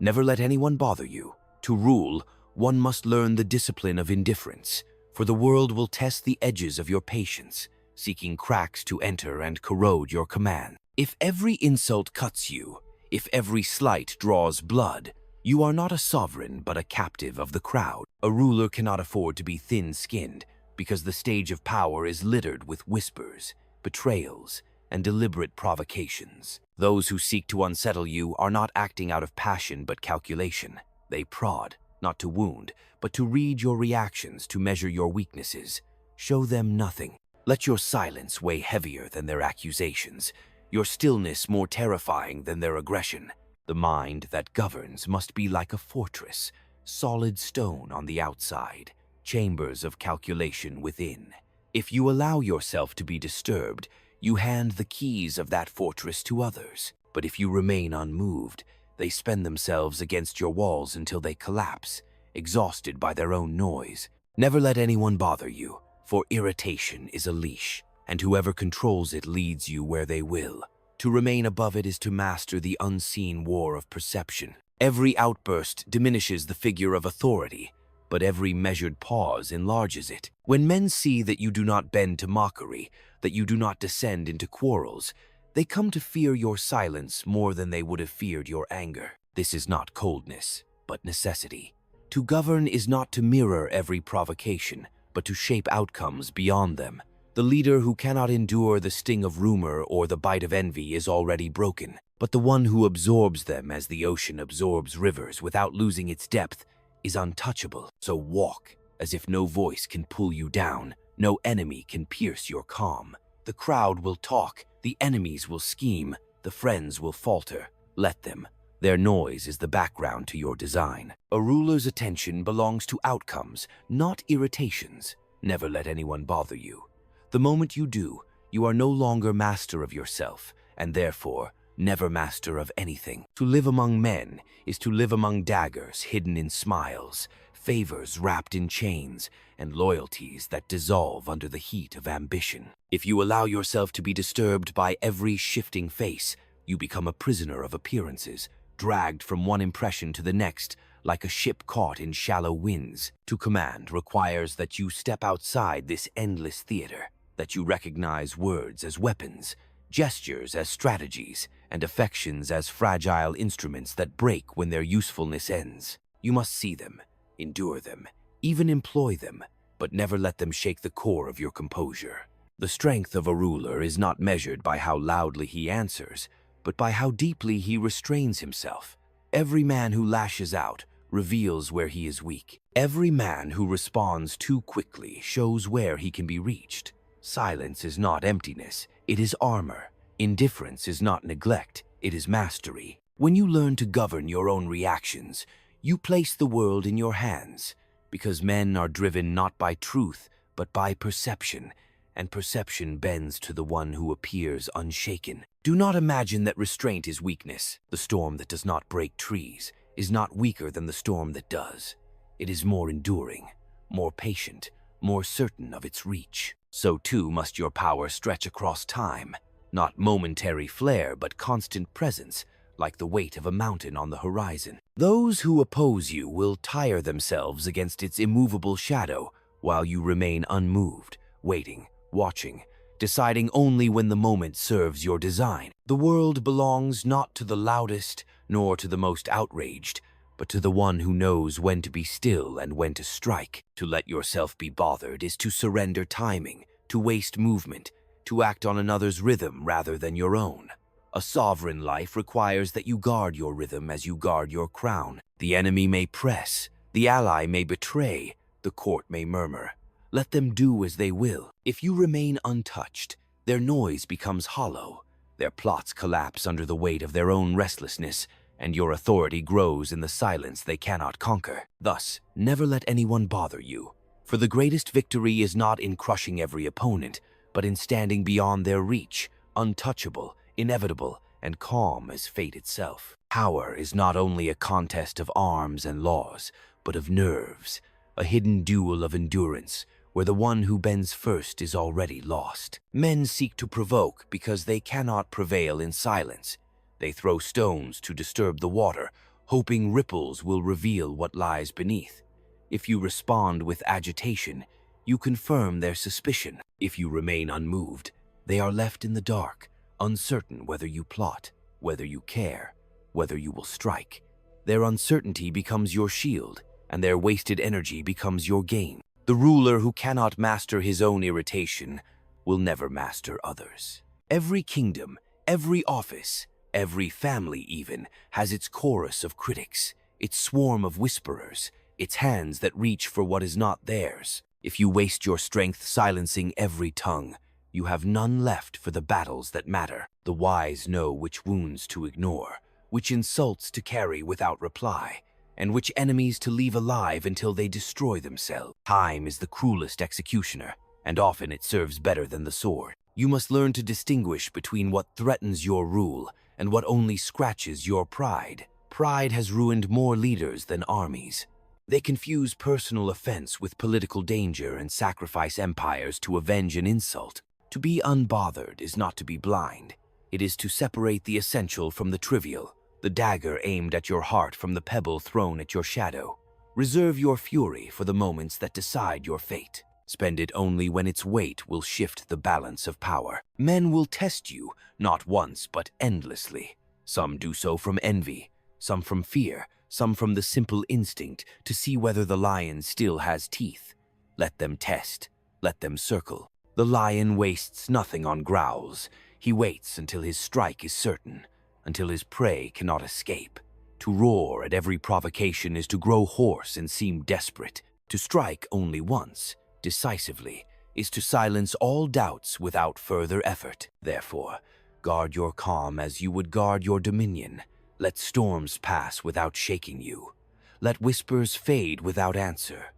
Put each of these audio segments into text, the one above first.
Never let anyone bother you. To rule, one must learn the discipline of indifference, for the world will test the edges of your patience, seeking cracks to enter and corrode your command. If every insult cuts you, if every slight draws blood, you are not a sovereign but a captive of the crowd. A ruler cannot afford to be thin-skinned, because the stage of power is littered with whispers, betrayals, and deliberate provocations. Those who seek to unsettle you are not acting out of passion but calculation. They prod, not to wound, but to read your reactions, to measure your weaknesses. Show them nothing. Let your silence weigh heavier than their accusations, your stillness more terrifying than their aggression. The mind that governs must be like a fortress, solid stone on the outside, chambers of calculation within. If you allow yourself to be disturbed, you hand the keys of that fortress to others. But if you remain unmoved, they spend themselves against your walls until they collapse, exhausted by their own noise. Never let anyone bother you, for irritation is a leash, and whoever controls it leads you where they will. To remain above it is to master the unseen war of perception. Every outburst diminishes the figure of authority, but every measured pause enlarges it. When men see that you do not bend to mockery, that you do not descend into quarrels, they come to fear your silence more than they would have feared your anger. This is not coldness, but necessity. To govern is not to mirror every provocation, but to shape outcomes beyond them. The leader who cannot endure the sting of rumor or the bite of envy is already broken, but the one who absorbs them as the ocean absorbs rivers without losing its depth is untouchable. So walk as if no voice can pull you down, no enemy can pierce your calm. The crowd will talk, the enemies will scheme, the friends will falter. Let them. Their noise is the background to your design. A ruler's attention belongs to outcomes, not irritations. Never let anyone bother you. The moment you do, you are no longer master of yourself, and therefore never master of anything. To live among men is to live among daggers hidden in smiles, favors wrapped in chains, and loyalties that dissolve under the heat of ambition. If you allow yourself to be disturbed by every shifting face, you become a prisoner of appearances, dragged from one impression to the next like a ship caught in shallow winds. To command requires that you step outside this endless theater, that you recognize words as weapons, gestures as strategies, and affections as fragile instruments that break when their usefulness ends. You must see them, endure them, even employ them, but never let them shake the core of your composure. The strength of a ruler is not measured by how loudly he answers, but by how deeply he restrains himself. Every man who lashes out reveals where he is weak. Every man who responds too quickly shows where he can be reached. Silence is not emptiness, it is armor. Indifference is not neglect, it is mastery. When you learn to govern your own reactions, you place the world in your hands, because men are driven not by truth, but by perception, and perception bends to the one who appears unshaken. Do not imagine that restraint is weakness. The storm that does not break trees is not weaker than the storm that does. It is more enduring, more patient, more certain of its reach. So too must your power stretch across time, not momentary flare but constant presence, like the weight of a mountain on the horizon. Those who oppose you will tire themselves against its immovable shadow while you remain unmoved, waiting, watching, deciding only when the moment serves your design. The world belongs not to the loudest nor to the most outraged, but to the one who knows when to be still and when to strike. To let yourself be bothered is to surrender timing, to waste movement, to act on another's rhythm rather than your own. A sovereign life requires that you guard your rhythm as you guard your crown. The enemy may press, the ally may betray, the court may murmur. Let them do as they will. If you remain untouched, their noise becomes hollow. Their plots collapse under the weight of their own restlessness, and your authority grows in the silence they cannot conquer. Thus, never let anyone bother you, for the greatest victory is not in crushing every opponent, but in standing beyond their reach, untouchable, inevitable, and calm as fate itself. Power is not only a contest of arms and laws, but of nerves, a hidden duel of endurance, where the one who bends first is already lost. Men seek to provoke because they cannot prevail in silence. They throw stones to disturb the water, hoping ripples will reveal what lies beneath. If you respond with agitation, you confirm their suspicion. If you remain unmoved, they are left in the dark, uncertain whether you plot, whether you care, whether you will strike. Their uncertainty becomes your shield, and their wasted energy becomes your gain. The ruler who cannot master his own irritation will never master others. Every kingdom, every office, every family even, has its chorus of critics, its swarm of whisperers, its hands that reach for what is not theirs. If you waste your strength silencing every tongue, you have none left for the battles that matter. The wise know which wounds to ignore, which insults to carry without reply, and which enemies to leave alive until they destroy themselves. Time is the cruelest executioner, and often it serves better than the sword. You must learn to distinguish between what threatens your rule and what only scratches your pride. Pride has ruined more leaders than armies. They confuse personal offense with political danger and sacrifice empires to avenge an insult. To be unbothered is not to be blind. It is to separate the essential from the trivial, the dagger aimed at your heart from the pebble thrown at your shadow. Reserve your fury for the moments that decide your fate. Spend it only when its weight will shift the balance of power. Men will test you, not once but endlessly. Some do so from envy, some from fear, some from the simple instinct to see whether the lion still has teeth. Let them test, let them circle. The lion wastes nothing on growls. He waits until his strike is certain, until his prey cannot escape. To roar at every provocation is to grow hoarse and seem desperate. To strike only once, decisively, is to silence all doubts without further effort. Therefore, guard your calm as you would guard your dominion. Let storms pass without shaking you. Let whispers fade without answer.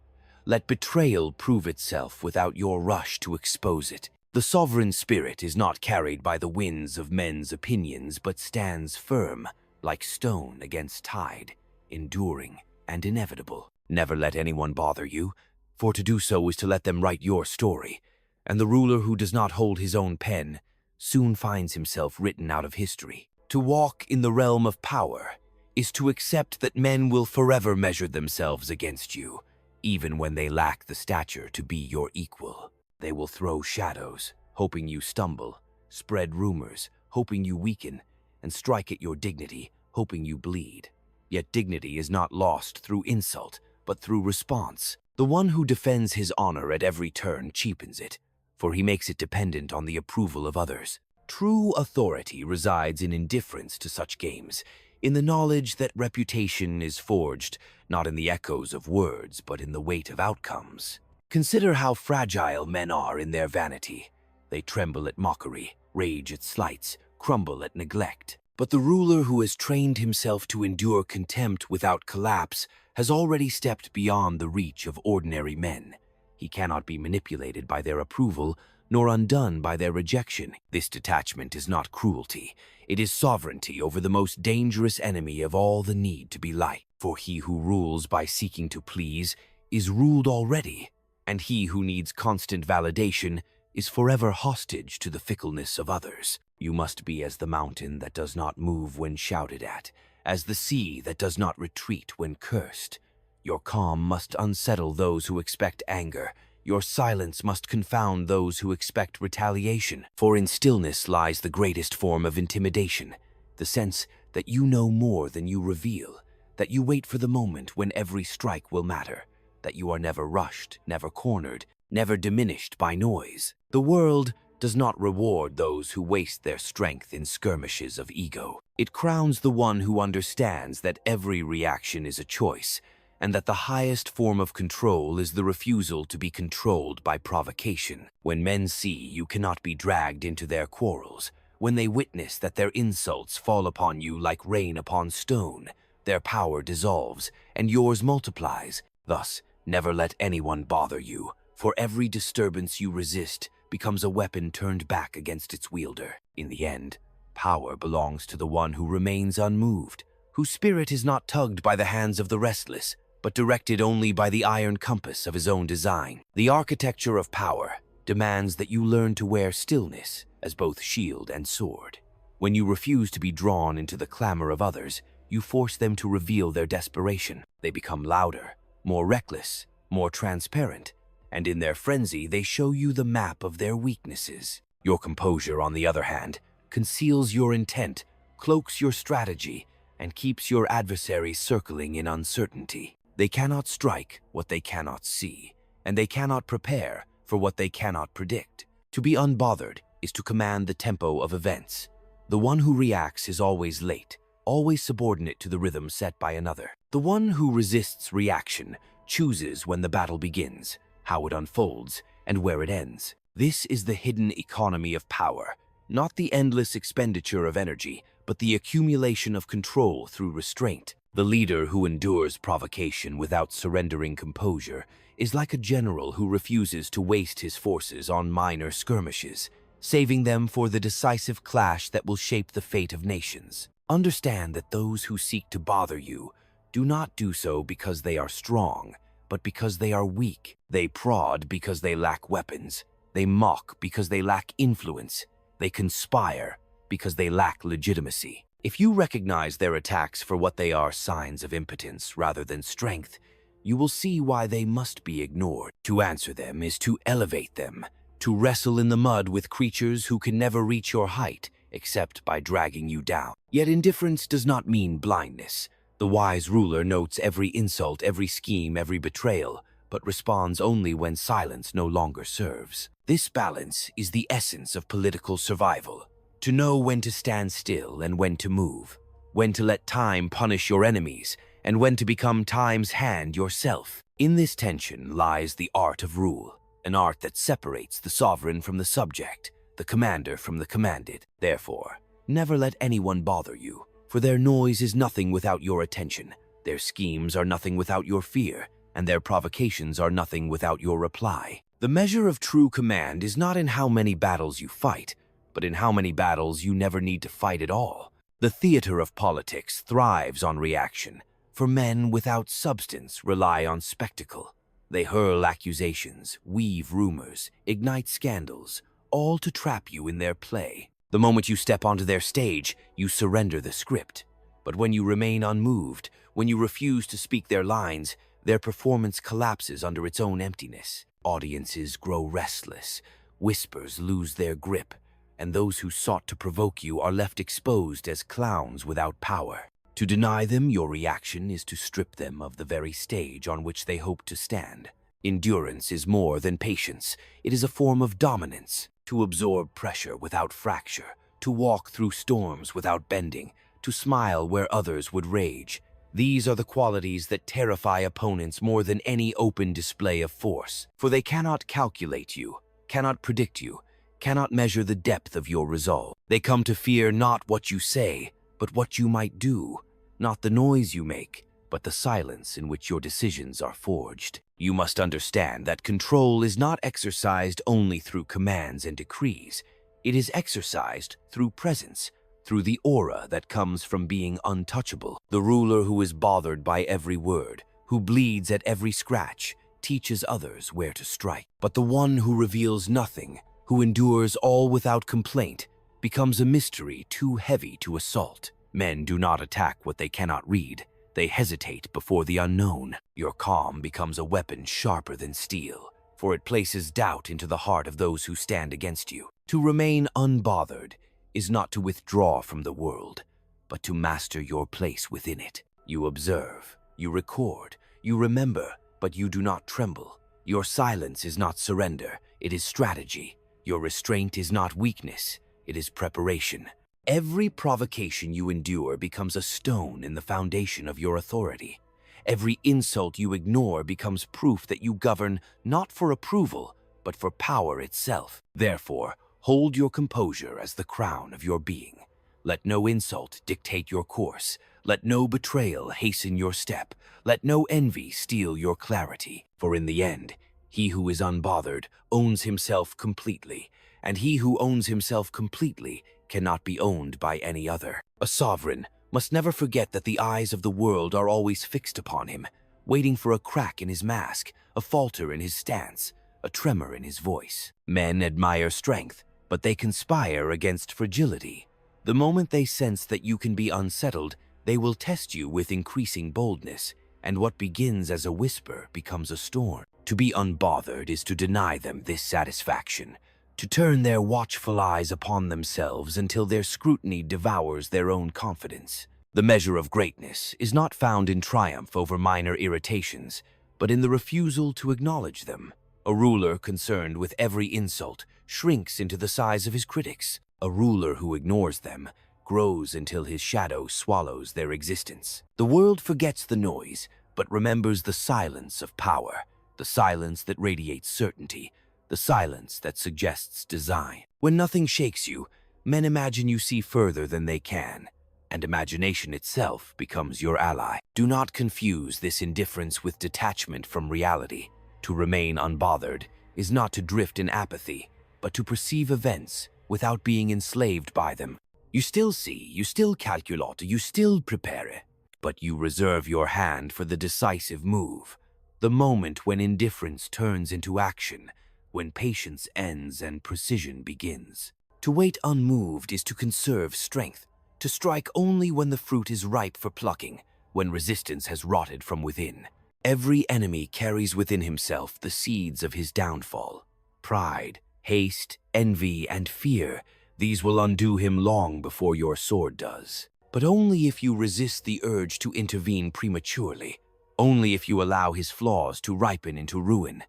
Let betrayal prove itself without your rush to expose it. The sovereign spirit is not carried by the winds of men's opinions, but stands firm, like stone against tide, enduring and inevitable. Never let anyone bother you, for to do so is to let them write your story, and the ruler who does not hold his own pen soon finds himself written out of history. To walk in the realm of power is to accept that men will forever measure themselves against you, even when they lack the stature to be your equal. They will throw shadows, hoping you stumble, spread rumors, hoping you weaken, and strike at your dignity, hoping you bleed. Yet dignity is not lost through insult, but through response. The one who defends his honor at every turn cheapens it, for he makes it dependent on the approval of others. True authority resides in indifference to such games, in the knowledge that reputation is forged not in the echoes of words, but in the weight of outcomes. Consider how fragile men are in their vanity. They tremble at mockery, rage at slights, crumble at neglect. But the ruler who has trained himself to endure contempt without collapse has already stepped beyond the reach of ordinary men. He cannot be manipulated by their approval, nor undone by their rejection. This detachment is not cruelty. It is sovereignty over the most dangerous enemy of all, the need to be liked. For he who rules by seeking to please is ruled already, and he who needs constant validation is forever hostage to the fickleness of others. You must be as the mountain that does not move when shouted at, as the sea that does not retreat when cursed. Your calm must unsettle those who expect anger. Your silence must confound those who expect retaliation. For in stillness lies the greatest form of intimidation, the sense that you know more than you reveal, that you wait for the moment when every strike will matter, that you are never rushed, never cornered, never diminished by noise. The world does not reward those who waste their strength in skirmishes of ego. It crowns the one who understands that every reaction is a choice, and that the highest form of control is the refusal to be controlled by provocation. When men see you cannot be dragged into their quarrels, when they witness that their insults fall upon you like rain upon stone, their power dissolves and yours multiplies. Thus, never let anyone bother you, for every disturbance you resist becomes a weapon turned back against its wielder. In the end, power belongs to the one who remains unmoved, whose spirit is not tugged by the hands of the restless, but directed only by the iron compass of his own design. The architecture of power demands that you learn to wear stillness as both shield and sword. When you refuse to be drawn into the clamor of others, you force them to reveal their desperation. They become louder, more reckless, more transparent, and in their frenzy, they show you the map of their weaknesses. Your composure, on the other hand, conceals your intent, cloaks your strategy, and keeps your adversaries circling in uncertainty. They cannot strike what they cannot see, and they cannot prepare for what they cannot predict. To be unbothered is to command the tempo of events. The one who reacts is always late, always subordinate to the rhythm set by another. The one who resists reaction chooses when the battle begins, how it unfolds, and where it ends. This is the hidden economy of power, not the endless expenditure of energy, but the accumulation of control through restraint. The leader who endures provocation without surrendering composure is like a general who refuses to waste his forces on minor skirmishes, saving them for the decisive clash that will shape the fate of nations. Understand that those who seek to bother you do not do so because they are strong, but because they are weak. They prod because they lack weapons. They mock because they lack influence. They conspire because they lack legitimacy. If you recognize their attacks for what they are, signs of impotence rather than strength, you will see why they must be ignored. To answer them is to elevate them, to wrestle in the mud with creatures who can never reach your height except by dragging you down. Yet indifference does not mean blindness. The wise ruler notes every insult, every scheme, every betrayal, but responds only when silence no longer serves. This balance is the essence of political survival. To know when to stand still and when to move, when to let time punish your enemies, and when to become time's hand yourself. In this tension lies the art of rule, an art that separates the sovereign from the subject, the commander from the commanded. Therefore, never let anyone bother you, for their noise is nothing without your attention, their schemes are nothing without your fear, and their provocations are nothing without your reply. The measure of true command is not in how many battles you fight, but in how many battles you never need to fight at all. The theater of politics thrives on reaction, for men without substance rely on spectacle. They hurl accusations, weave rumors, ignite scandals, all to trap you in their play. The moment you step onto their stage, you surrender the script. But when you remain unmoved, when you refuse to speak their lines, their performance collapses under its own emptiness. Audiences grow restless, whispers lose their grip, and those who sought to provoke you are left exposed as clowns without power. To deny them your reaction is to strip them of the very stage on which they hope to stand. Endurance is more than patience. It is a form of dominance. To absorb pressure without fracture, to walk through storms without bending, to smile where others would rage. These are the qualities that terrify opponents more than any open display of force, for they cannot calculate you, cannot predict you, cannot measure the depth of your resolve. They come to fear not what you say, but what you might do, not the noise you make, but the silence in which your decisions are forged. You must understand that control is not exercised only through commands and decrees. It is exercised through presence, through the aura that comes from being untouchable. The ruler who is bothered by every word, who bleeds at every scratch, teaches others where to strike. But the one who reveals nothing, who endures all without complaint, becomes a mystery too heavy to assault. Men do not attack what they cannot read. They hesitate before the unknown. Your calm becomes a weapon sharper than steel, for it places doubt into the heart of those who stand against you. To remain unbothered is not to withdraw from the world, but to master your place within it. You observe, you record, you remember, but you do not tremble. Your silence is not surrender, it is strategy. Your restraint is not weakness, it is preparation. Every provocation you endure becomes a stone in the foundation of your authority. Every insult you ignore becomes proof that you govern not for approval, but for power itself. Therefore, hold your composure as the crown of your being. Let no insult dictate your course. Let no betrayal hasten your step. Let no envy steal your clarity. For in the end, he who is unbothered owns himself completely, and he who owns himself completely cannot be owned by any other. A sovereign must never forget that the eyes of the world are always fixed upon him, waiting for a crack in his mask, a falter in his stance, a tremor in his voice. Men admire strength, but they conspire against fragility. The moment they sense that you can be unsettled, They will test you with increasing boldness, and what begins as a whisper becomes a storm. To be unbothered is to deny them this satisfaction, to turn their watchful eyes upon themselves until their scrutiny devours their own confidence. The measure of greatness is not found in triumph over minor irritations, but in the refusal to acknowledge them. A ruler concerned with every insult shrinks into the size of his critics. A ruler who ignores them grows until his shadow swallows their existence. The world forgets the noise, but remembers the silence of power, the silence that radiates certainty, the silence that suggests design. When nothing shakes you, men imagine you see further than they can, and imagination itself becomes your ally. Do not confuse this indifference with detachment from reality. To remain unbothered is not to drift in apathy, but to perceive events without being enslaved by them. You still see, you still calculate, you still prepare, but you reserve your hand for the decisive move, the moment when indifference turns into action, when patience ends and precision begins. To wait unmoved is to conserve strength, to strike only when the fruit is ripe for plucking, when resistance has rotted from within. Every enemy carries within himself the seeds of his downfall. Pride, haste, envy, and fear, these will undo him long before your sword does. But only if you resist the urge to intervene prematurely, only if you allow his flaws to ripen into ruin.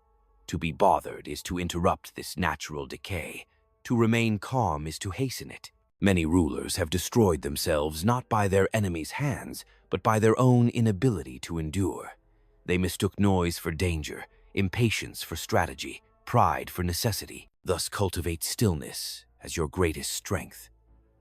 To be bothered is to interrupt this natural decay. To remain calm is to hasten it. Many rulers have destroyed themselves not by their enemies' hands, but by their own inability to endure. They mistook noise for danger, impatience for strategy, pride for necessity. Thus cultivate stillness as your greatest strength.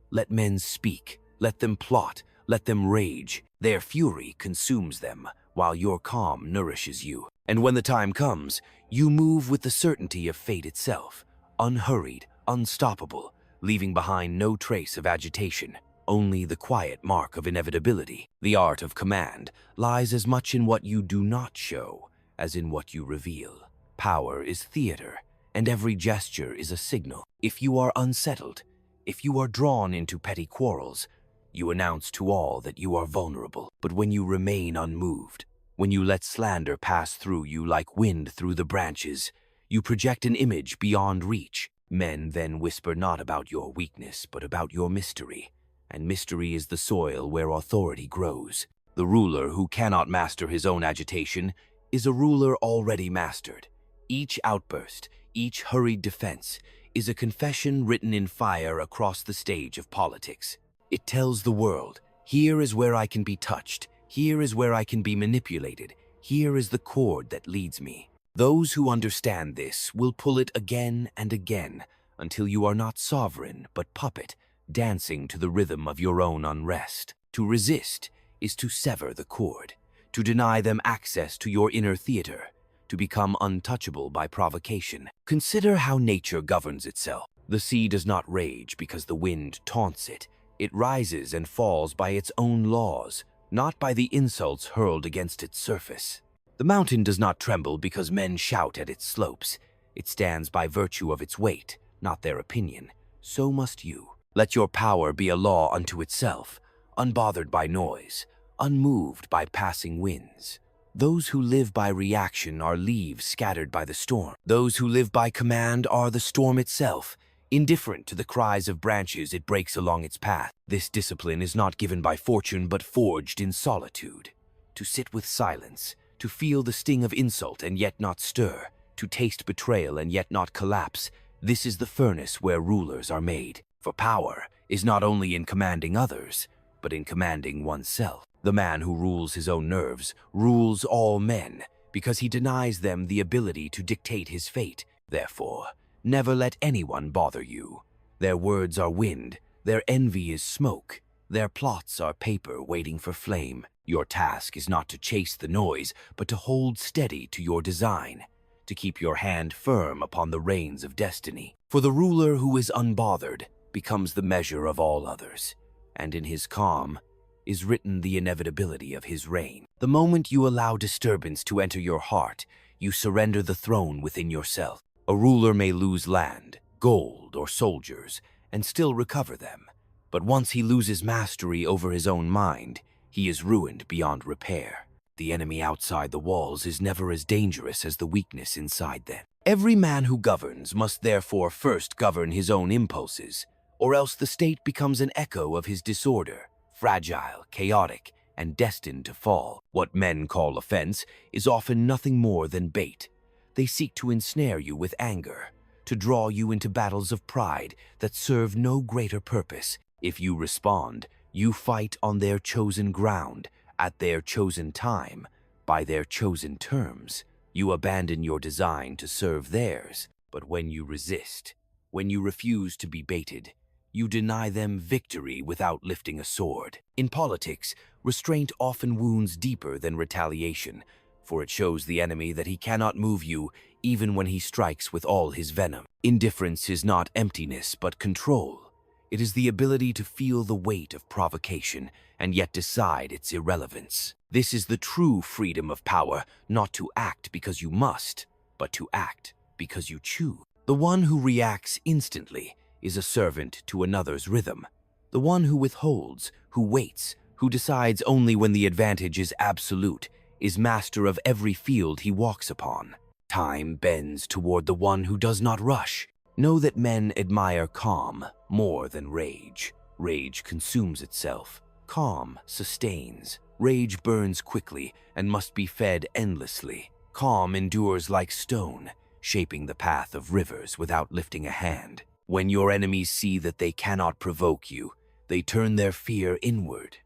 Let men speak, let them plot, let them rage. Their fury consumes them, while your calm nourishes you. And when the time comes, you move with the certainty of fate itself, unhurried, unstoppable, leaving behind no trace of agitation, only the quiet mark of inevitability. The art of command lies as much in what you do not show as in what you reveal. Power is theater, and every gesture is a signal. If you are unsettled, if you are drawn into petty quarrels, you announce to all that you are vulnerable. But when you remain unmoved, when you let slander pass through you like wind through the branches, you project an image beyond reach. Men then whisper not about your weakness, but about your mystery. And mystery is the soil where authority grows. The ruler who cannot master his own agitation is a ruler already mastered. Each outburst, each hurried defense, is a confession written in fire across the stage of politics. It tells the world, here is where I can be touched, here is where I can be manipulated, here is the cord that leads me. Those who understand this will pull it again and again until you are not sovereign but puppet, dancing to the rhythm of your own unrest. To resist is to sever the cord, to deny them access to your inner theater, to become untouchable by provocation. Consider how nature governs itself. The sea does not rage because the wind taunts it. It rises and falls by its own laws, not by the insults hurled against its surface. The mountain does not tremble because men shout at its slopes. It stands by virtue of its weight, not their opinion. So must you. Let your power be a law unto itself, unbothered by noise, unmoved by passing winds. Those who live by reaction are leaves scattered by the storm. Those who live by command are the storm itself, indifferent to the cries of branches it breaks along its path. This discipline is not given by fortune but forged in solitude. To sit with silence, to feel the sting of insult and yet not stir, to taste betrayal and yet not collapse, this is the furnace where rulers are made. For power is not only in commanding others, but in commanding oneself. The man who rules his own nerves rules all men because he denies them the ability to dictate his fate. Therefore, never let anyone bother you. Their words are wind, their envy is smoke, their plots are paper waiting for flame. Your task is not to chase the noise, but to hold steady to your design, to keep your hand firm upon the reins of destiny. For the ruler who is unbothered becomes the measure of all others, and in his calm is written the inevitability of his reign. The moment you allow disturbance to enter your heart, you surrender the throne within yourself. A ruler may lose land, gold, or soldiers, and still recover them. But once he loses mastery over his own mind, he is ruined beyond repair. The enemy outside the walls is never as dangerous as the weakness inside them. Every man who governs must therefore first govern his own impulses, or else the state becomes an echo of his disorder, fragile, chaotic, and destined to fall. What men call offense is often nothing more than bait. They seek to ensnare you with anger, to draw you into battles of pride that serve no greater purpose. If you respond, you fight on their chosen ground, at their chosen time, by their chosen terms. You abandon your design to serve theirs, but when you resist, when you refuse to be baited, you deny them victory without lifting a sword. In politics, restraint often wounds deeper than retaliation, for it shows the enemy that he cannot move you even when he strikes with all his venom. Indifference is not emptiness but control. It is the ability to feel the weight of provocation and yet decide its irrelevance. This is the true freedom of power, not to act because you must, but to act because you choose. The one who reacts instantly is a servant to another's rhythm. The one who withholds, who waits, who decides only when the advantage is absolute, is master of every field he walks upon. Time bends toward the one who does not rush. Know that men admire calm more than rage. Rage consumes itself. Calm sustains. Rage burns quickly and must be fed endlessly. Calm endures like stone, shaping the path of rivers without lifting a hand. When your enemies see that they cannot provoke you, they turn their fear inward.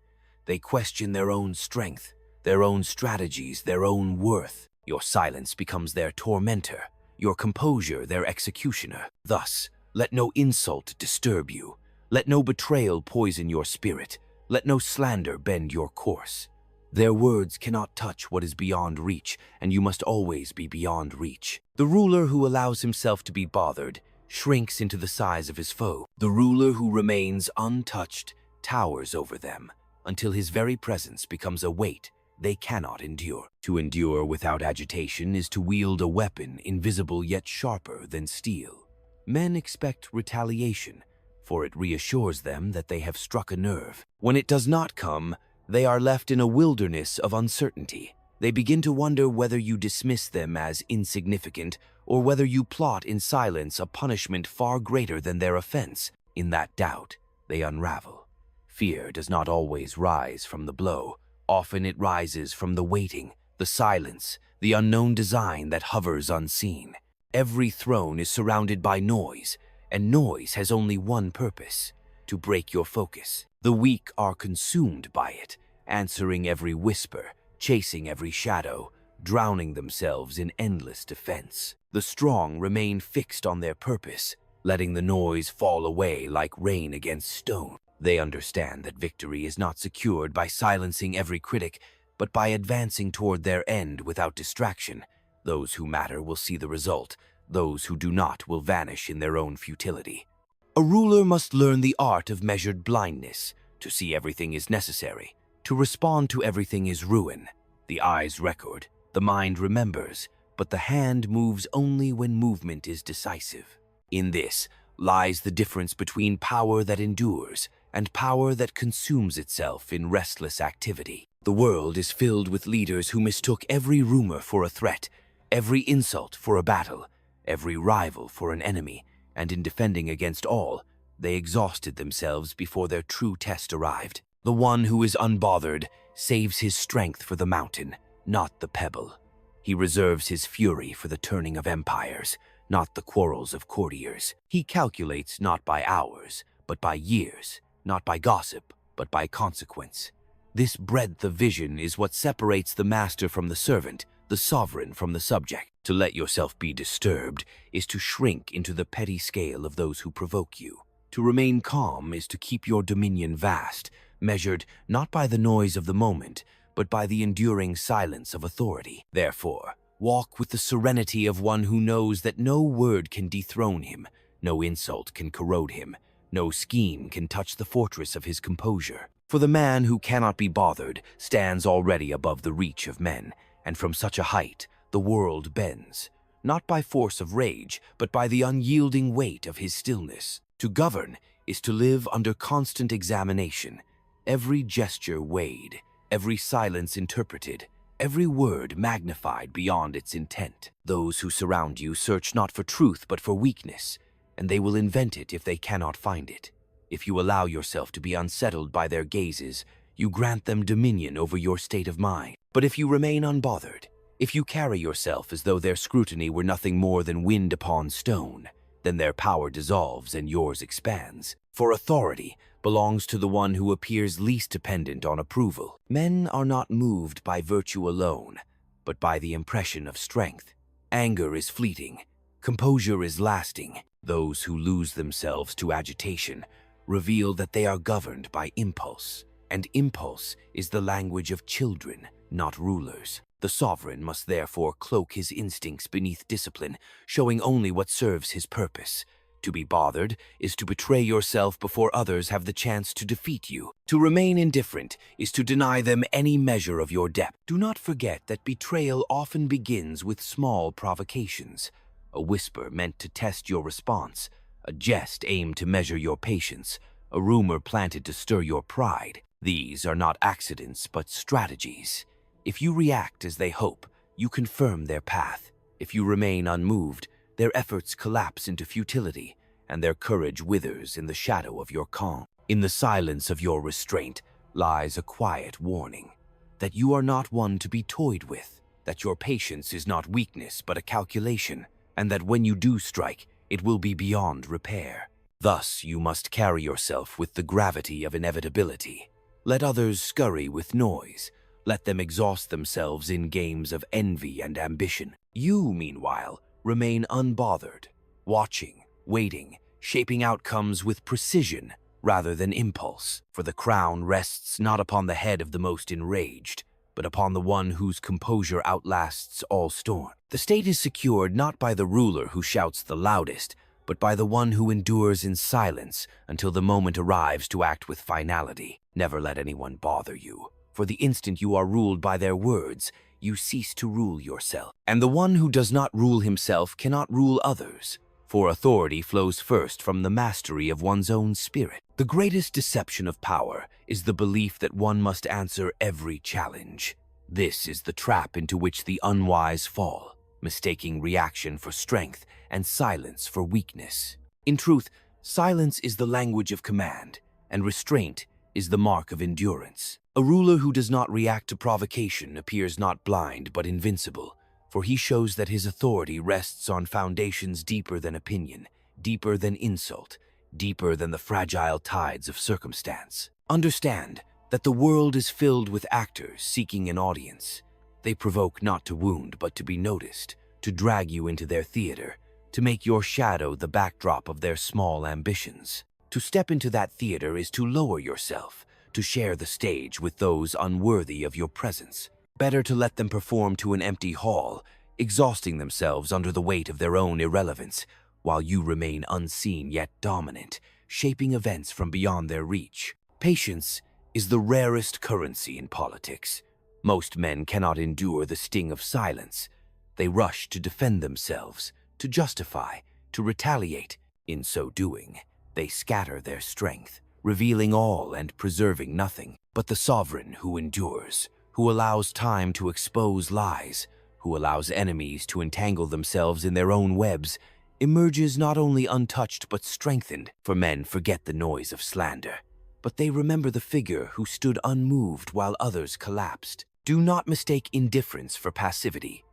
They question their own strength, their own strategies, their own worth. Your silence becomes their tormentor, your composure their executioner. Thus, let no insult disturb you. Let no betrayal poison your spirit. Let no slander bend your course. Their words cannot touch what is beyond reach, and you must always be beyond reach. The ruler who allows himself to be bothered shrinks into the size of his foe. The ruler who remains untouched towers over them until his very presence becomes a weight they cannot endure. To endure without agitation is to wield a weapon invisible yet sharper than steel. Men expect retaliation, for it reassures them that they have struck a nerve. When it does not come, they are left in a wilderness of uncertainty. They begin to wonder whether you dismiss them as insignificant or whether you plot in silence a punishment far greater than their offense. In that doubt, they unravel. Fear does not always rise from the blow. Often it rises from the waiting, the silence, the unknown design that hovers unseen. Every throne is surrounded by noise, and noise has only one purpose: to break your focus. The weak are consumed by it, answering every whisper, chasing every shadow, drowning themselves in endless defense. The strong remain fixed on their purpose, letting the noise fall away like rain against stone. They understand that victory is not secured by silencing every critic, but by advancing toward their end without distraction. Those who matter will see the result. Those who do not will vanish in their own futility. A ruler must learn the art of measured blindness. To see everything is necessary. To respond to everything is ruin. The eyes record, the mind remembers, but the hand moves only when movement is decisive. In this lies the difference between power that endures and power that consumes itself in restless activity. The world is filled with leaders who mistook every rumor for a threat, every insult for a battle, every rival for an enemy, and in defending against all, they exhausted themselves before their true test arrived. The one who is unbothered saves his strength for the mountain, not the pebble. He reserves his fury for the turning of empires, not the quarrels of courtiers. He calculates not by hours, but by years, not by gossip, but by consequence. This breadth of vision is what separates the master from the servant, the sovereign from the subject. To let yourself be disturbed is to shrink into the petty scale of those who provoke you. To remain calm is to keep your dominion vast, measured not by the noise of the moment, but by the enduring silence of authority. Therefore, walk with the serenity of one who knows that no word can dethrone him, no insult can corrode him, no scheme can touch the fortress of his composure. For the man who cannot be bothered stands already above the reach of men, and from such a height the world bends, not by force of rage, but by the unyielding weight of his stillness. To govern is to live under constant examination, every gesture weighed, every silence interpreted, every word magnified beyond its intent. Those who surround you search not for truth but for weakness, and they will invent it if they cannot find it. If you allow yourself to be unsettled by their gazes, you grant them dominion over your state of mind. But if you remain unbothered, if you carry yourself as though their scrutiny were nothing more than wind upon stone, then their power dissolves and yours expands. For authority belongs to the one who appears least dependent on approval. Men are not moved by virtue alone, but by the impression of strength. Anger is fleeting, composure is lasting. Those who lose themselves to agitation reveal that they are governed by impulse, and impulse is the language of children, not rulers. The sovereign must therefore cloak his instincts beneath discipline, showing only what serves his purpose. To be bothered is to betray yourself before others have the chance to defeat you. To remain indifferent is to deny them any measure of your depth. Do not forget that betrayal often begins with small provocations. A whisper meant to test your response, a jest aimed to measure your patience, a rumor planted to stir your pride. These are not accidents but strategies. If you react as they hope, you confirm their path. If you remain unmoved, their efforts collapse into futility, and their courage withers in the shadow of your calm. In the silence of your restraint lies a quiet warning that you are not one to be toyed with, that your patience is not weakness but a calculation, and that when you do strike, it will be beyond repair. Thus, you must carry yourself with the gravity of inevitability. Let others scurry with noise. Let them exhaust themselves in games of envy and ambition. You, meanwhile, remain unbothered, watching, waiting, shaping outcomes with precision rather than impulse. For the crown rests not upon the head of the most enraged, but upon the one whose composure outlasts all storm. The state is secured not by the ruler who shouts the loudest, but by the one who endures in silence until the moment arrives to act with finality. Never let anyone bother you, for the instant you are ruled by their words, you cease to rule yourself. And the one who does not rule himself cannot rule others, for authority flows first from the mastery of one's own spirit. The greatest deception of power is the belief that one must answer every challenge. This is the trap into which the unwise fall, mistaking reaction for strength and silence for weakness. In truth, silence is the language of command, and restraint is the mark of endurance. A ruler who does not react to provocation appears not blind but invincible, for he shows that his authority rests on foundations deeper than opinion, deeper than insult, deeper than the fragile tides of circumstance. Understand that the world is filled with actors seeking an audience. They provoke not to wound but to be noticed, to drag you into their theater, to make your shadow the backdrop of their small ambitions. To step into that theater is to lower yourself, to share the stage with those unworthy of your presence. Better to let them perform to an empty hall, exhausting themselves under the weight of their own irrelevance, while you remain unseen yet dominant, shaping events from beyond their reach. Patience is the rarest currency in politics. Most men cannot endure the sting of silence. They rush to defend themselves, to justify, to retaliate. In so doing, they scatter their strength, revealing all and preserving nothing. But the sovereign who endures, who allows time to expose lies, who allows enemies to entangle themselves in their own webs, emerges not only untouched but strengthened. For men forget the noise of slander, but they remember the figure who stood unmoved while others collapsed. Do not mistake indifference for passivity.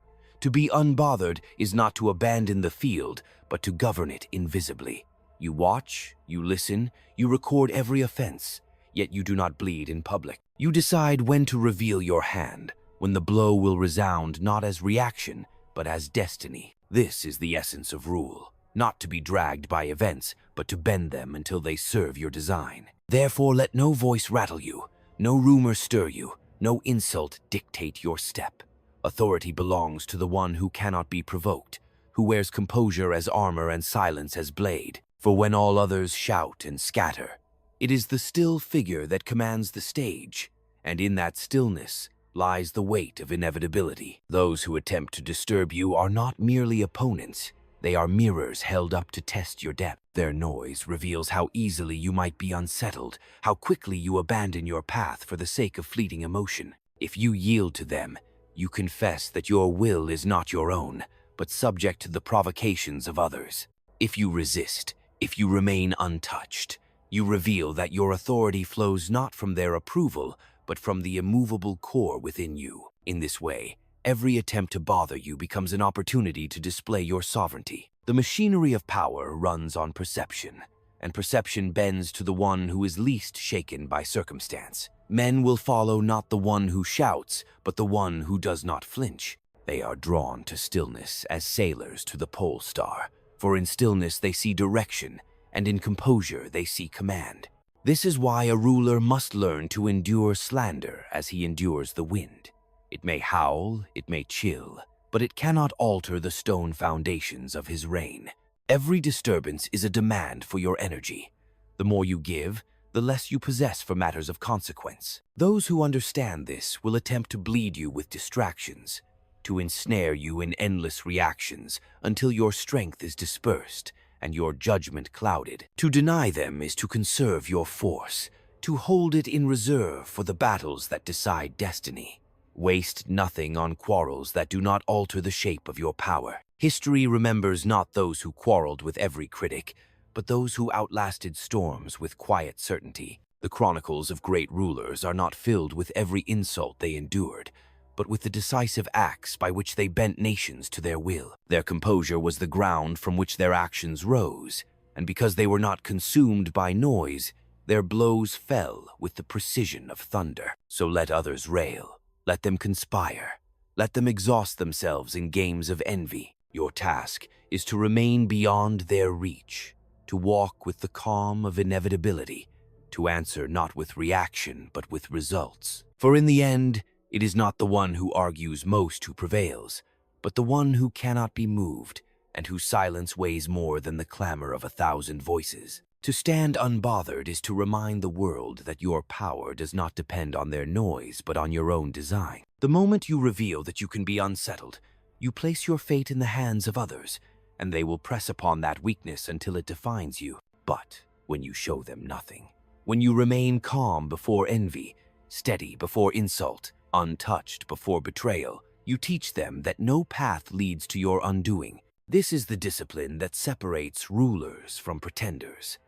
To be unbothered is not to abandon the field, but to govern it invisibly. You watch, you listen, you record every offense, yet you do not bleed in public. You decide when to reveal your hand, when the blow will resound not as reaction, but as destiny. This is the essence of rule, not to be dragged by events, but to bend them until they serve your design. Therefore, let no voice rattle you, no rumor stir you, no insult dictate your step. Authority belongs to the one who cannot be provoked, who wears composure as armor and silence as blade. For when all others shout and scatter, it is the still figure that commands the stage, and in that stillness lies the weight of inevitability. Those who attempt to disturb you are not merely opponents, They are mirrors held up to test your depth. Their noise reveals how easily you might be unsettled, how quickly you abandon your path for the sake of fleeting emotion. If you yield to them, you confess that your will is not your own, but subject to the provocations of others. If you resist, if you remain untouched, you reveal that your authority flows not from their approval, but from the immovable core within you. In this way, every attempt to bother you becomes an opportunity to display your sovereignty. The machinery of power runs on perception, and perception bends to the one who is least shaken by circumstance. Men will follow not the one who shouts, but the one who does not flinch. They are drawn to stillness as sailors to the pole star, for in stillness they see direction, and in composure they see command. This is why a ruler must learn to endure slander as he endures the wind. It may howl, it may chill, but it cannot alter the stone foundations of his reign. Every disturbance is a demand for your energy. The more you give, the less you possess for matters of consequence. Those who understand this will attempt to bleed you with distractions, to ensnare you in endless reactions until your strength is dispersed and your judgment clouded. To deny them is to conserve your force, to hold it in reserve for the battles that decide destiny. Waste nothing on quarrels that do not alter the shape of your power. History remembers not those who quarreled with every critic, but those who outlasted storms with quiet certainty. The chronicles of great rulers are not filled with every insult they endured, but with the decisive acts by which they bent nations to their will. Their composure was the ground from which their actions rose, and because they were not consumed by noise, their blows fell with the precision of thunder. So let others rail. Let them conspire. Let them exhaust themselves in games of envy. Your task is to remain beyond their reach, to walk with the calm of inevitability, to answer not with reaction but with results. For in the end, it is not the one who argues most who prevails, but the one who cannot be moved and whose silence weighs more than the clamor of 1,000 voices. To stand unbothered is to remind the world that your power does not depend on their noise but on your own design. The moment you reveal that you can be unsettled, you place your fate in the hands of others, and they will press upon that weakness until it defines you. But when you show them nothing, when you remain calm before envy, steady before insult, untouched before betrayal, you teach them that no path leads to your undoing. This is the discipline that separates rulers from pretenders.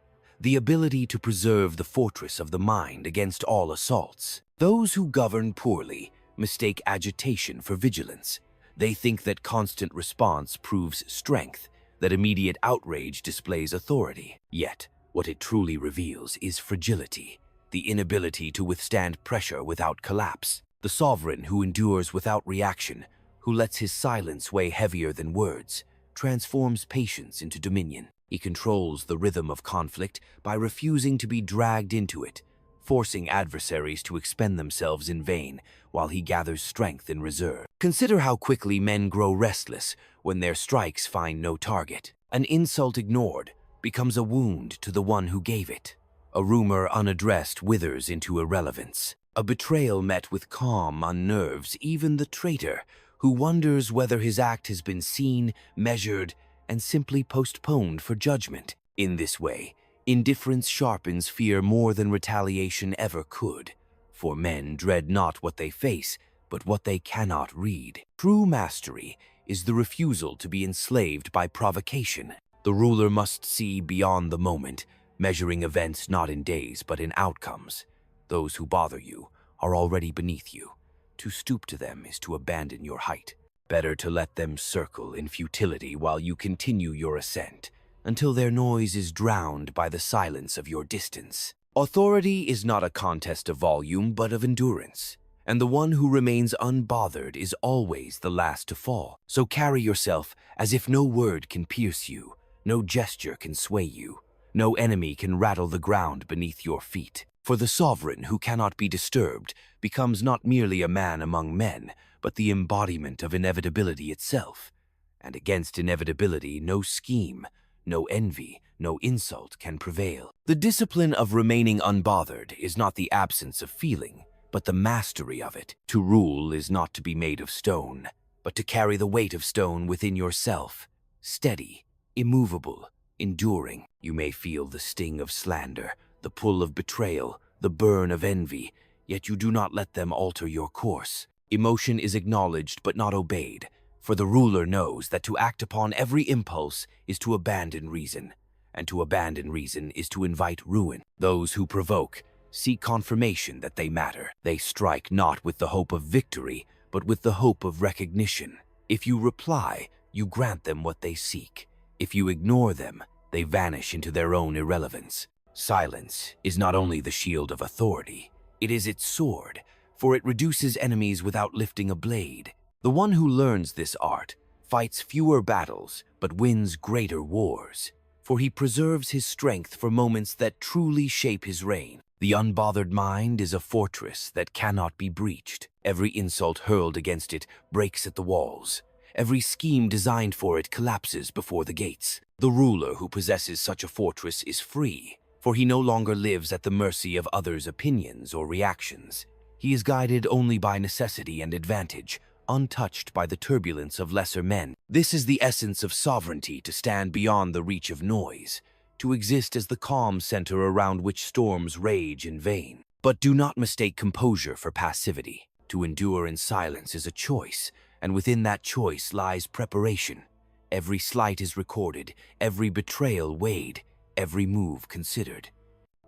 The ability to preserve the fortress of the mind against all assaults. Those who govern poorly mistake agitation for vigilance. They think that constant response proves strength, that immediate outrage displays authority. Yet, what it truly reveals is fragility, the inability to withstand pressure without collapse. The sovereign who endures without reaction, who lets his silence weigh heavier than words, transforms patience into dominion. He controls the rhythm of conflict by refusing to be dragged into it, forcing adversaries to expend themselves in vain while he gathers strength in reserve. Consider how quickly men grow restless when their strikes find no target. An insult ignored becomes a wound to the one who gave it. A rumor unaddressed withers into irrelevance. A betrayal met with calm unnerves even the traitor, who wonders whether his act has been seen, measured, and simply postponed for judgment. In this way, indifference sharpens fear more than retaliation ever could, for men dread not what they face, but what they cannot read. True mastery is the refusal to be enslaved by provocation. The ruler must see beyond the moment, measuring events not in days but in outcomes. Those who bother you are already beneath you. To stoop to them is to abandon your height. Better to let them circle in futility while you continue your ascent, until their noise is drowned by the silence of your distance. Authority is not a contest of volume, but of endurance, and the one who remains unbothered is always the last to fall. So carry yourself as if no word can pierce you, no gesture can sway you, no enemy can rattle the ground beneath your feet. For the sovereign who cannot be disturbed becomes not merely a man among men, but the embodiment of inevitability itself. And against inevitability, no scheme, no envy, no insult can prevail. The discipline of remaining unbothered is not the absence of feeling, but the mastery of it. To rule is not to be made of stone, but to carry the weight of stone within yourself, steady, immovable, enduring. You may feel the sting of slander, the pull of betrayal, the burn of envy, yet you do not let them alter your course. Emotion is acknowledged but not obeyed, for the ruler knows that to act upon every impulse is to abandon reason, and to abandon reason is to invite ruin. Those who provoke seek confirmation that they matter. They strike not with the hope of victory, but with the hope of recognition. If you reply, you grant them what they seek. If you ignore them, they vanish into their own irrelevance. Silence is not only the shield of authority, it is its sword, for it reduces enemies without lifting a blade. The one who learns this art fights fewer battles but wins greater wars, for he preserves his strength for moments that truly shape his reign. The unbothered mind is a fortress that cannot be breached. Every insult hurled against it breaks at the walls. Every scheme designed for it collapses before the gates. The ruler who possesses such a fortress is free, for he no longer lives at the mercy of others' opinions or reactions. He is guided only by necessity and advantage, untouched by the turbulence of lesser men. This is the essence of sovereignty: to stand beyond the reach of noise, to exist as the calm center around which storms rage in vain. But do not mistake composure for passivity. To endure in silence is a choice, and within that choice lies preparation. Every slight is recorded, every betrayal weighed, every move considered.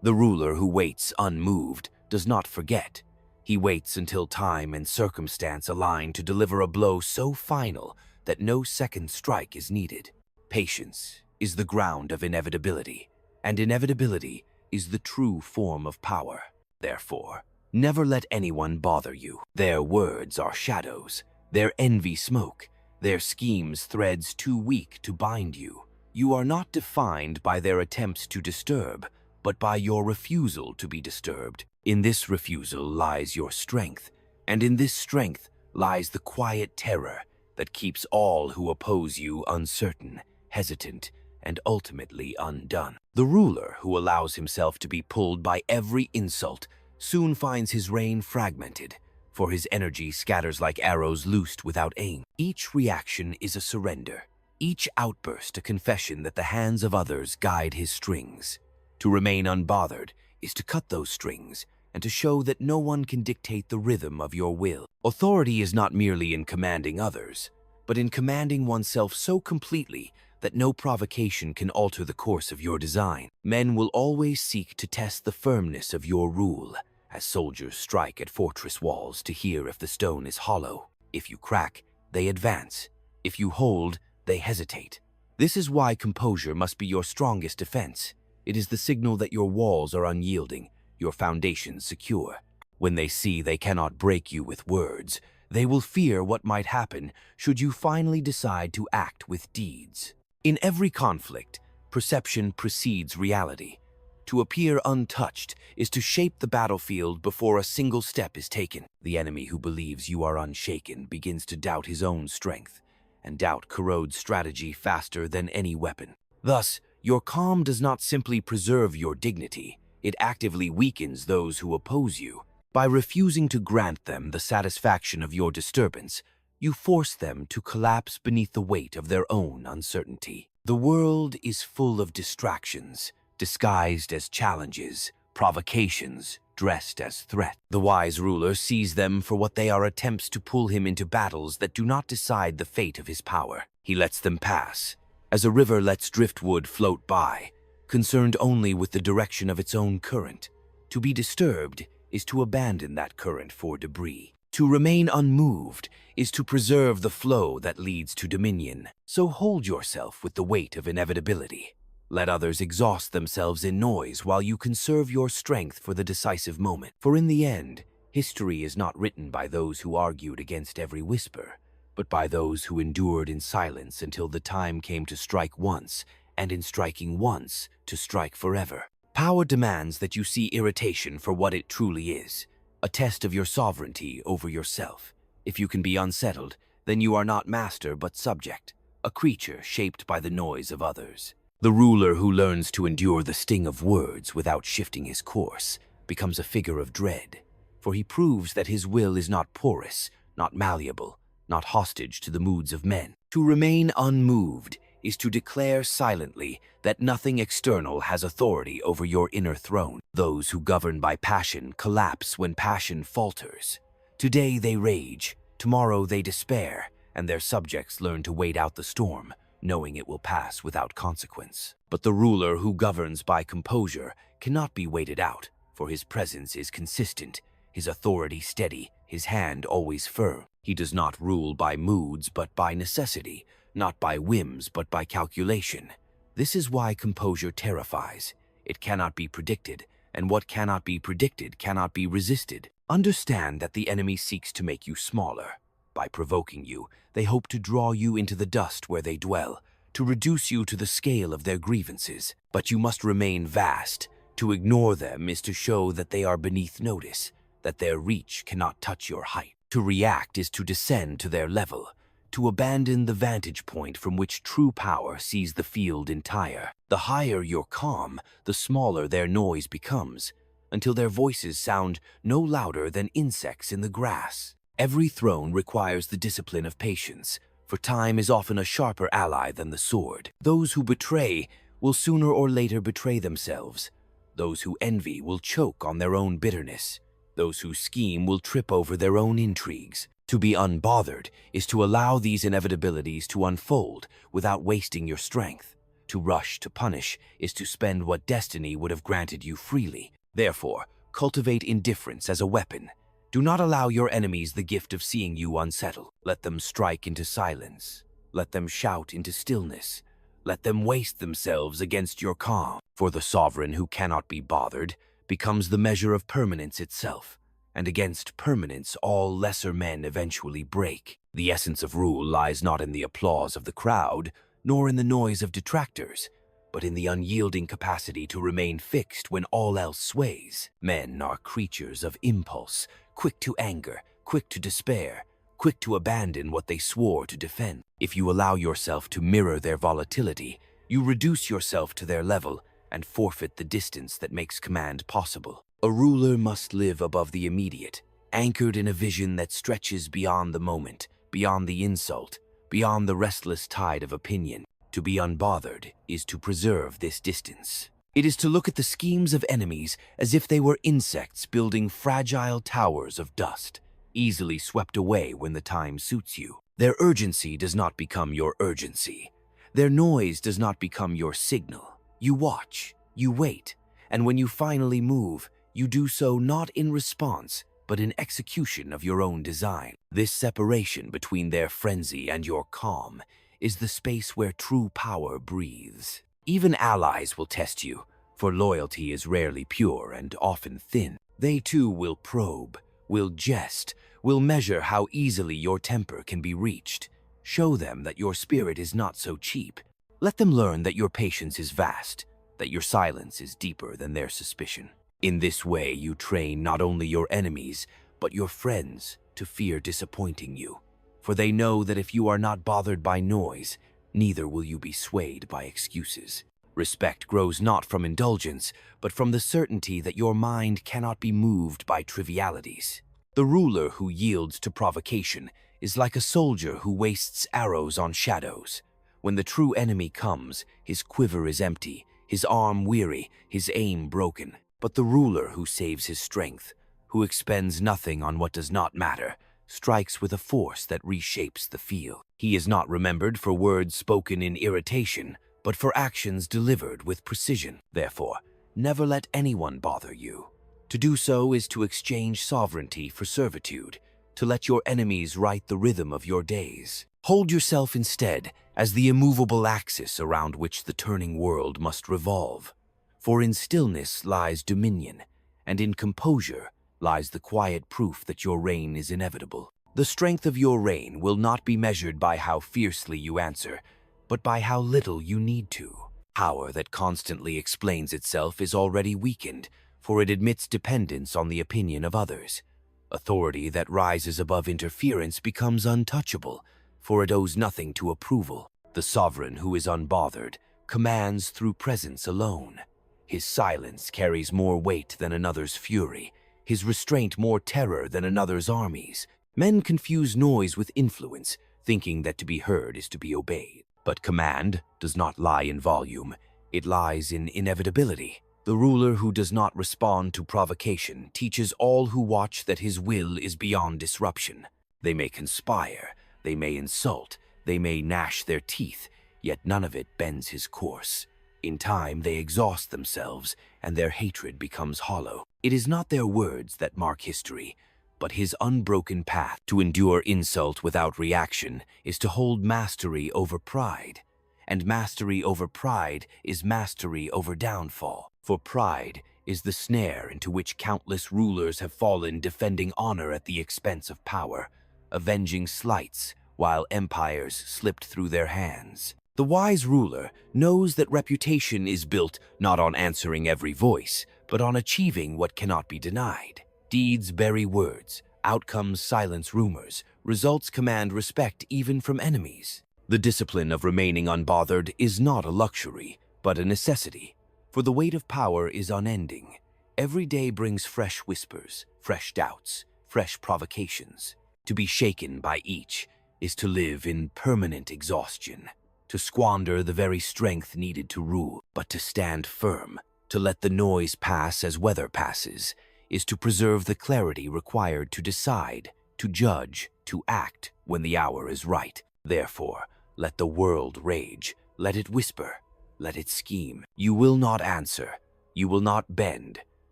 The ruler who waits unmoved does not forget. He waits until time and circumstance align to deliver a blow so final that no second strike is needed. Patience is the ground of inevitability, and inevitability is the true form of power. Therefore, never let anyone bother you. Their words are shadows, their envy smoke, their schemes threads too weak to bind you. You are not defined by their attempts to disturb, but by your refusal to be disturbed. In this refusal lies your strength, and in this strength lies the quiet terror that keeps all who oppose you uncertain, hesitant, and ultimately undone. The ruler who allows himself to be pulled by every insult soon finds his reign fragmented, for his energy scatters like arrows loosed without aim. Each reaction is a surrender, each outburst a confession that the hands of others guide his strings. To remain unbothered is to cut those strings and to show that no one can dictate the rhythm of your will. Authority is not merely in commanding others, but in commanding oneself so completely that no provocation can alter the course of your design. Men will always seek to test the firmness of your rule, as soldiers strike at fortress walls to hear if the stone is hollow. If you crack, they advance. If you hold, they hesitate. This is why composure must be your strongest defense. It is the signal that your walls are unyielding, your foundations secure. When they see they cannot break you with words, they will fear what might happen should you finally decide to act with deeds. In every conflict, perception precedes reality. To appear untouched is to shape the battlefield before a single step is taken. The enemy who believes you are unshaken begins to doubt his own strength, and doubt corrodes strategy faster than any weapon. Thus, your calm does not simply preserve your dignity, it actively weakens those who oppose you. By refusing to grant them the satisfaction of your disturbance, you force them to collapse beneath the weight of their own uncertainty. The world is full of distractions, disguised as challenges, provocations, dressed as threats. The wise ruler sees them for what they are: attempts to pull him into battles that do not decide the fate of his power. He lets them pass, as a river lets driftwood float by, concerned only with the direction of its own current. To be disturbed is to abandon that current for debris. To remain unmoved is to preserve the flow that leads to dominion. So hold yourself with the weight of inevitability. Let others exhaust themselves in noise while you conserve your strength for the decisive moment. For in the end, history is not written by those who argued against every whisper, but by those who endured in silence until the time came to strike once, and in striking once, to strike forever. Power demands that you see irritation for what it truly is, a test of your sovereignty over yourself. If you can be unsettled, then you are not master but subject, a creature shaped by the noise of others. The ruler who learns to endure the sting of words without shifting his course becomes a figure of dread, for he proves that his will is not porous, not malleable, not hostage to the moods of men. To remain unmoved is to declare silently that nothing external has authority over your inner throne. Those who govern by passion collapse when passion falters. Today they rage, tomorrow they despair, and their subjects learn to wait out the storm, knowing it will pass without consequence. But the ruler who governs by composure cannot be waited out, for his presence is consistent, his authority steady, his hand always firm. He does not rule by moods but by necessity, not by whims but by calculation. This is why composure terrifies. It cannot be predicted, and what cannot be predicted cannot be resisted. Understand that the enemy seeks to make you smaller. By provoking you, they hope to draw you into the dust where they dwell, to reduce you to the scale of their grievances. But you must remain vast. To ignore them is to show that they are beneath notice, that their reach cannot touch your height. To react is to descend to their level, to abandon the vantage point from which true power sees the field entire. The higher your calm, the smaller their noise becomes, until their voices sound no louder than insects in the grass. Every throne requires the discipline of patience, for time is often a sharper ally than the sword. Those who betray will sooner or later betray themselves. Those who envy will choke on their own bitterness. Those who scheme will trip over their own intrigues. To be unbothered is to allow these inevitabilities to unfold without wasting your strength. To rush to punish is to spend what destiny would have granted you freely. Therefore, cultivate indifference as a weapon. Do not allow your enemies the gift of seeing you unsettled. Let them strike into silence. Let them shout into stillness. Let them waste themselves against your calm. For the sovereign who cannot be bothered becomes the measure of permanence itself, and against permanence all lesser men eventually break. The essence of rule lies not in the applause of the crowd, nor in the noise of detractors, but in the unyielding capacity to remain fixed when all else sways. Men are creatures of impulse, quick to anger, quick to despair, quick to abandon what they swore to defend. If you allow yourself to mirror their volatility, you reduce yourself to their level and forfeit the distance that makes command possible. A ruler must live above the immediate, anchored in a vision that stretches beyond the moment, beyond the insult, beyond the restless tide of opinion. To be unbothered is to preserve this distance. It is to look at the schemes of enemies as if they were insects building fragile towers of dust, easily swept away when the time suits you. Their urgency does not become your urgency. Their noise does not become your signal. You watch, you wait, and when you finally move, you do so not in response, but in execution of your own design. This separation between their frenzy and your calm is the space where true power breathes. Even allies will test you, for loyalty is rarely pure and often thin. They too will probe, will jest, will measure how easily your temper can be reached. Show them that your spirit is not so cheap. Let them learn that your patience is vast, that your silence is deeper than their suspicion. In this way, you train not only your enemies, but your friends to fear disappointing you. For they know that if you are not bothered by noise, neither will you be swayed by excuses. Respect grows not from indulgence, but from the certainty that your mind cannot be moved by trivialities. The ruler who yields to provocation is like a soldier who wastes arrows on shadows. When the true enemy comes, his quiver is empty, his arm weary, his aim broken. But the ruler who saves his strength, who expends nothing on what does not matter, strikes with a force that reshapes the field. He is not remembered for words spoken in irritation, but for actions delivered with precision. Therefore, never let anyone bother you. To do so is to exchange sovereignty for servitude, to let your enemies write the rhythm of your days. Hold yourself instead as the immovable axis around which the turning world must revolve. For in stillness lies dominion, and in composure lies the quiet proof that your reign is inevitable. The strength of your reign will not be measured by how fiercely you answer, but by how little you need to. Power that constantly explains itself is already weakened, for it admits dependence on the opinion of others. Authority that rises above interference becomes untouchable, for it owes nothing to approval. The sovereign who is unbothered commands through presence alone. His silence carries more weight than another's fury, his restraint more terror than another's armies. Men confuse noise with influence, thinking that to be heard is to be obeyed. But command does not lie in volume, it lies in inevitability. The ruler who does not respond to provocation teaches all who watch that his will is beyond disruption. They may conspire, they may insult, they may gnash their teeth, yet none of it bends his course. In time, they exhaust themselves, and their hatred becomes hollow. It is not their words that mark history, but his unbroken path. To endure insult without reaction is to hold mastery over pride, and mastery over pride is mastery over downfall. For pride is the snare into which countless rulers have fallen, defending honor at the expense of power, avenging slights while empires slipped through their hands. The wise ruler knows that reputation is built not on answering every voice, but on achieving what cannot be denied. Deeds bury words, outcomes silence rumors, results command respect even from enemies. The discipline of remaining unbothered is not a luxury, but a necessity, for the weight of power is unending. Every day brings fresh whispers, fresh doubts, fresh provocations. To be shaken by each is to live in permanent exhaustion, to squander the very strength needed to rule. But to stand firm, to let the noise pass as weather passes, is to preserve the clarity required to decide, to judge, to act when the hour is right. Therefore, let the world rage, let it whisper, let it scheme. You will not answer, you will not bend,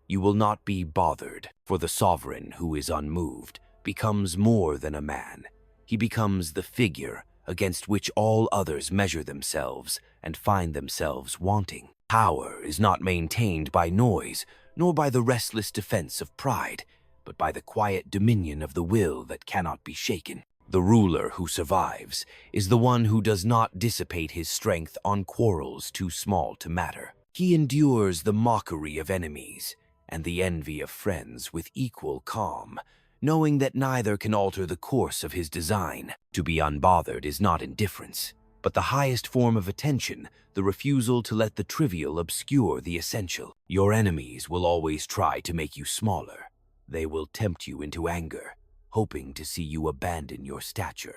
you will not be bothered, for the sovereign who is unmoved becomes more than a man. He becomes the figure against which all others measure themselves and find themselves wanting. Power is not maintained by noise, nor by the restless defense of pride, but by the quiet dominion of the will that cannot be shaken. The ruler who survives is the one who does not dissipate his strength on quarrels too small to matter. He endures the mockery of enemies and the envy of friends with equal calm, knowing that neither can alter the course of his design. To be unbothered is not indifference, but the highest form of attention, the refusal to let the trivial obscure the essential. Your enemies will always try to make you smaller. They will tempt you into anger, hoping to see you abandon your stature.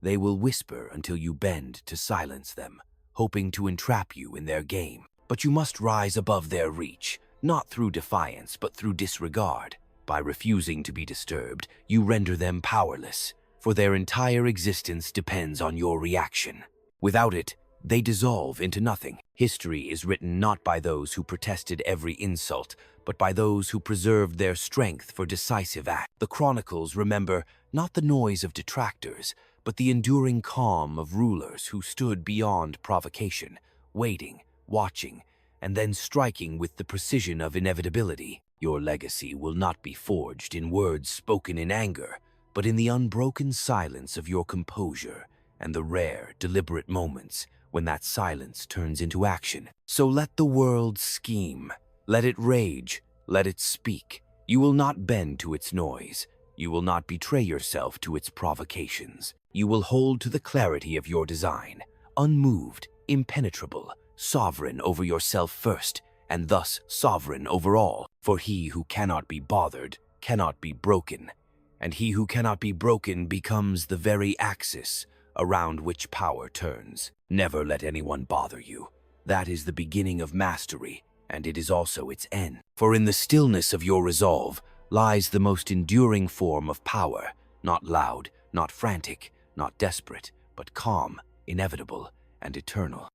They will whisper until you bend to silence them, hoping to entrap you in their game. But you must rise above their reach, not through defiance, but through disregard. By refusing to be disturbed, you render them powerless, for their entire existence depends on your reaction. Without it, they dissolve into nothing. History is written not by those who protested every insult, but by those who preserved their strength for decisive act. The chronicles remember not the noise of detractors, but the enduring calm of rulers who stood beyond provocation, waiting, watching, and then striking with the precision of inevitability. Your legacy will not be forged in words spoken in anger, but in the unbroken silence of your composure and the rare, deliberate moments when that silence turns into action. So let the world scheme, let it rage, let it speak. You will not bend to its noise. You will not betray yourself to its provocations. You will hold to the clarity of your design, unmoved, impenetrable, sovereign over yourself first, and thus sovereign over all. For he who cannot be bothered cannot be broken, and he who cannot be broken becomes the very axis around which power turns. Never let anyone bother you. That is the beginning of mastery, and it is also its end. For in the stillness of your resolve lies the most enduring form of power, not loud, not frantic, not desperate, but calm, inevitable, and eternal.